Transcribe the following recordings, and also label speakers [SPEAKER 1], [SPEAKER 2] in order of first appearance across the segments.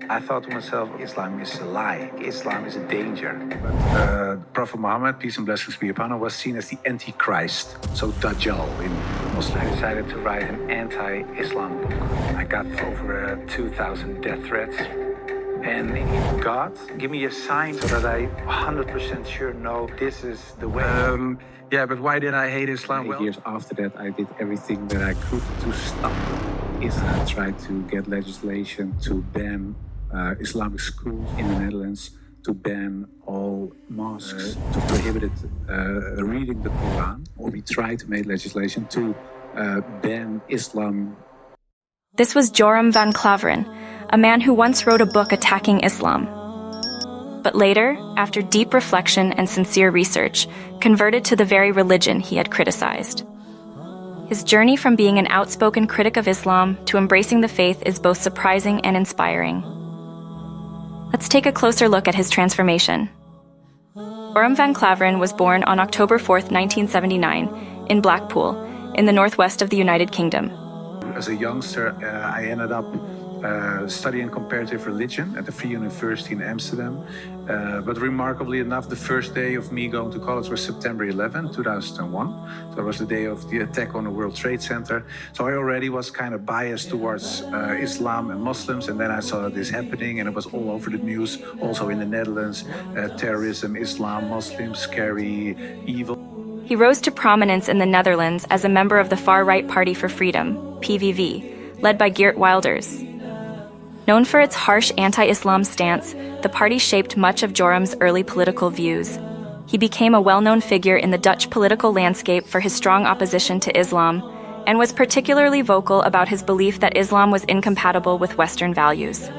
[SPEAKER 1] I thought to myself, Islam is a lie. Islam is a danger. But Prophet Muhammad, peace and blessings be upon him, was seen as the Antichrist, so Dajjal in Muslim. I decided to write an anti-Islam book. I got over 2,000 death threats. And God, give me a sign so that I 100% sure know this is the way.
[SPEAKER 2] Yeah, but why did I hate Islam?
[SPEAKER 1] 8 years after that, I did everything that I could to stop Islam. I tried to get legislation to ban Islamic schools in the Netherlands, to ban all mosques, to prohibit reading the Quran. Or we tried to make legislation to ban Islam.
[SPEAKER 3] This was Joram van Klaveren, a man who once wrote a book attacking Islam. But later, after deep reflection and sincere research, converted to the very religion he had criticized. His journey from being an outspoken critic of Islam to embracing the faith is both surprising and inspiring. Let's take a closer look at his transformation. Joram van Klaveren was born on October 4, 1979, in Blackpool, in the northwest of the United Kingdom.
[SPEAKER 1] As a youngster, I ended up studying comparative religion at the Free University in Amsterdam. But remarkably enough, the first day of me going to college was September 11, 2001. So it was the day of the attack on the World Trade Center. So I already was kind of biased towards Islam and Muslims. And then I saw this happening, and it was all over the news, also in the Netherlands. Terrorism, Islam, Muslims, scary, evil.
[SPEAKER 3] He rose to prominence in the Netherlands as a member of the far-right Party for Freedom, PVV, led by Geert Wilders. Known for its harsh anti-Islam stance, the party shaped much of Joram's early political views. He became a well-known figure in the Dutch political landscape for his strong opposition to Islam, and was particularly vocal about his belief that Islam was incompatible with Western values.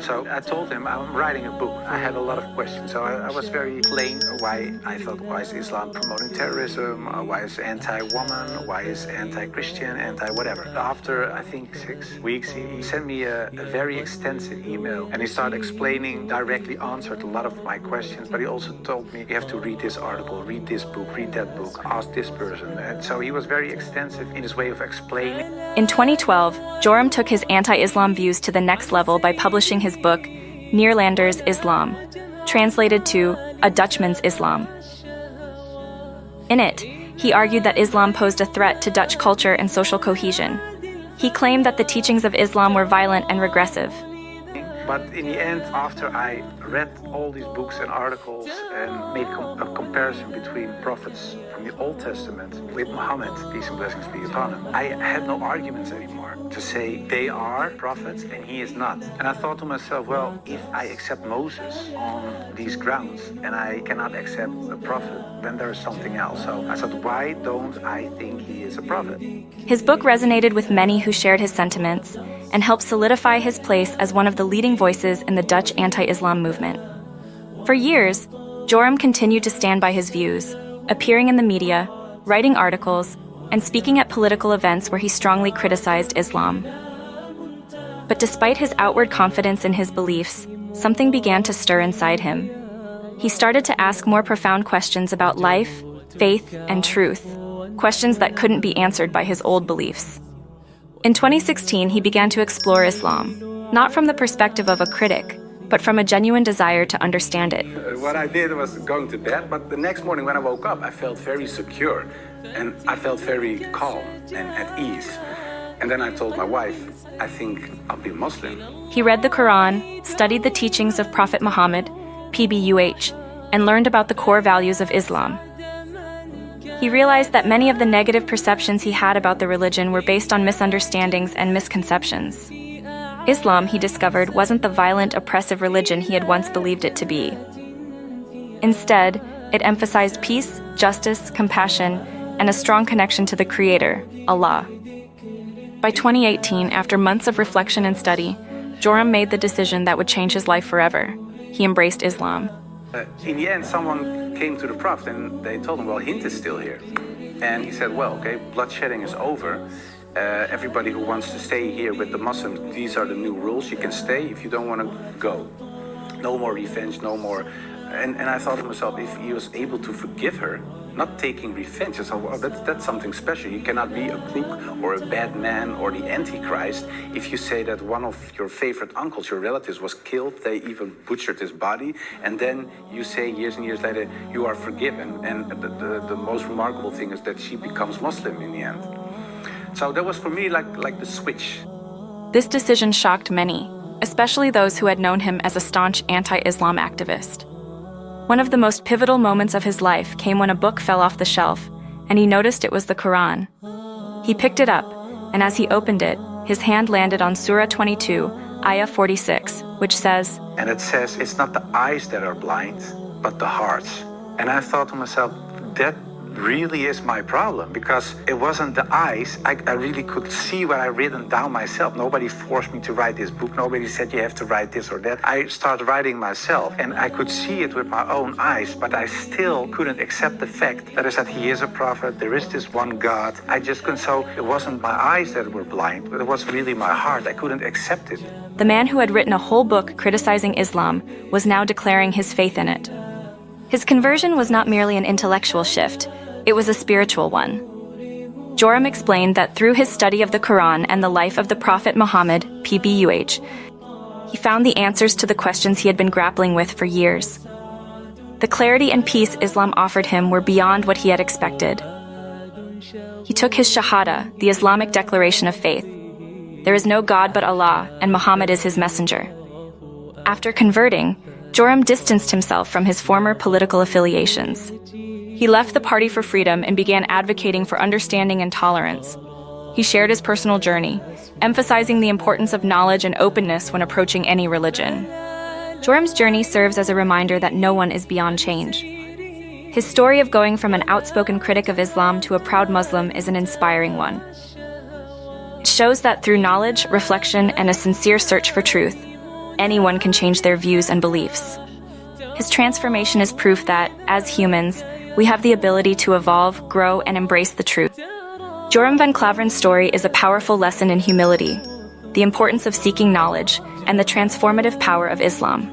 [SPEAKER 1] So I told him I'm writing a book. I had a lot of questions. So I was very plain why I thought, why is Islam promoting terrorism? Why is anti-woman? Why is anti-Christian? Anti-whatever. After, I think, 6 weeks, he sent me a very extensive email. And he started explaining, directly answered a lot of my questions. But he also told me, you have to read this article, read this book, read that book, ask this person. And so he was very extensive in his way of explaining.
[SPEAKER 3] In 2012, Joram took his anti-Islam views to the next level by publishing his book, Neerlander's Islam, translated to A Dutchman's Islam. In it, he argued that Islam posed a threat to Dutch culture and social cohesion. He claimed that the teachings of Islam were violent and regressive.
[SPEAKER 1] But in the end, after I read all these books and articles and made a comparison between prophets from the Old Testament with Muhammad, peace and blessings be upon him, I had no arguments anymore to say they are prophets and he is not. And I thought to myself, well, if I accept Moses on these grounds and I cannot accept a prophet, then there is something else. So I said, why don't I think he is a prophet?
[SPEAKER 3] His book resonated with many who shared his sentiments and helped solidify his place as one of the leading voices in the Dutch anti-Islam movement. For years, Joram continued to stand by his views, appearing in the media, writing articles, and speaking at political events where he strongly criticized Islam. But despite his outward confidence in his beliefs, something began to stir inside him. He started to ask more profound questions about life, faith, and truth, questions that couldn't be answered by his old beliefs. In 2016, he began to explore Islam, not from the perspective of a critic, but from a genuine desire to understand it.
[SPEAKER 1] What I did was going to bed, but the next morning when I woke up, I felt very secure and I felt very calm and at ease. And then I told my wife, I think I'll be a Muslim.
[SPEAKER 3] He read the Quran, studied the teachings of Prophet Muhammad, PBUH, and learned about the core values of Islam. He realized that many of the negative perceptions he had about the religion were based on misunderstandings and misconceptions. Islam, he discovered, wasn't the violent, oppressive religion he had once believed it to be. Instead, it emphasized peace, justice, compassion, and a strong connection to the Creator, Allah. By 2018, after months of reflection and study, Joram made the decision that would change his life forever. He embraced Islam.
[SPEAKER 1] In the end, someone came to the Prophet and they told him, well, Hind is still here. And he said, well, okay, bloodshedding is over. Everybody who wants to stay here with the Muslims, these are the new rules. You can stay. If you don't want to, go. No more revenge, no more. And I thought to myself, if he was able to forgive her, not taking revenge. So well, that's something special. You cannot be a crook or a bad man or the Antichrist if you say that one of your favorite uncles, your relatives, was killed. They even butchered his body, and then you say years and years later you are forgiven. And the most remarkable thing is that she becomes Muslim in the end. So that was for me like the switch.
[SPEAKER 3] This decision shocked many, especially those who had known him as a staunch anti-Islam activist. One of the most pivotal moments of his life came when a book fell off the shelf, and he noticed it was the Quran. He picked it up, and as he opened it, his hand landed on Surah 22, Ayah 46, which says,
[SPEAKER 1] And it says, it's not the eyes that are blind, but the hearts. And I thought to myself, that really is my problem, because it wasn't the eyes. I really could see what I'd written down myself. Nobody forced me to write this book. Nobody said you have to write this or that. I started writing myself, and I could see it with my own eyes, but I still couldn't accept the fact that I said he is a prophet, there is this one God. I just couldn't. So it wasn't my eyes that were blind, but it was really my heart. I couldn't accept it.
[SPEAKER 3] The man who had written a whole book criticizing Islam was now declaring his faith in it. His conversion was not merely an intellectual shift, it was a spiritual one. Joram explained that through his study of the Quran and the life of the Prophet Muhammad, PBUH, he found the answers to the questions he had been grappling with for years. The clarity and peace Islam offered him were beyond what he had expected. He took his Shahada, the Islamic declaration of faith. There is no God but Allah, and Muhammad is his messenger. After converting, Joram distanced himself from his former political affiliations. He left the Party for Freedom and began advocating for understanding and tolerance. He shared his personal journey, emphasizing the importance of knowledge and openness when approaching any religion. Joram's journey serves as a reminder that no one is beyond change. His story of going from an outspoken critic of Islam to a proud Muslim is an inspiring one. It shows that through knowledge, reflection, and a sincere search for truth, anyone can change their views and beliefs. His transformation is proof that, as humans, we have the ability to evolve, grow, and embrace the truth. Joram van Klaveren's story is a powerful lesson in humility, the importance of seeking knowledge, and the transformative power of Islam.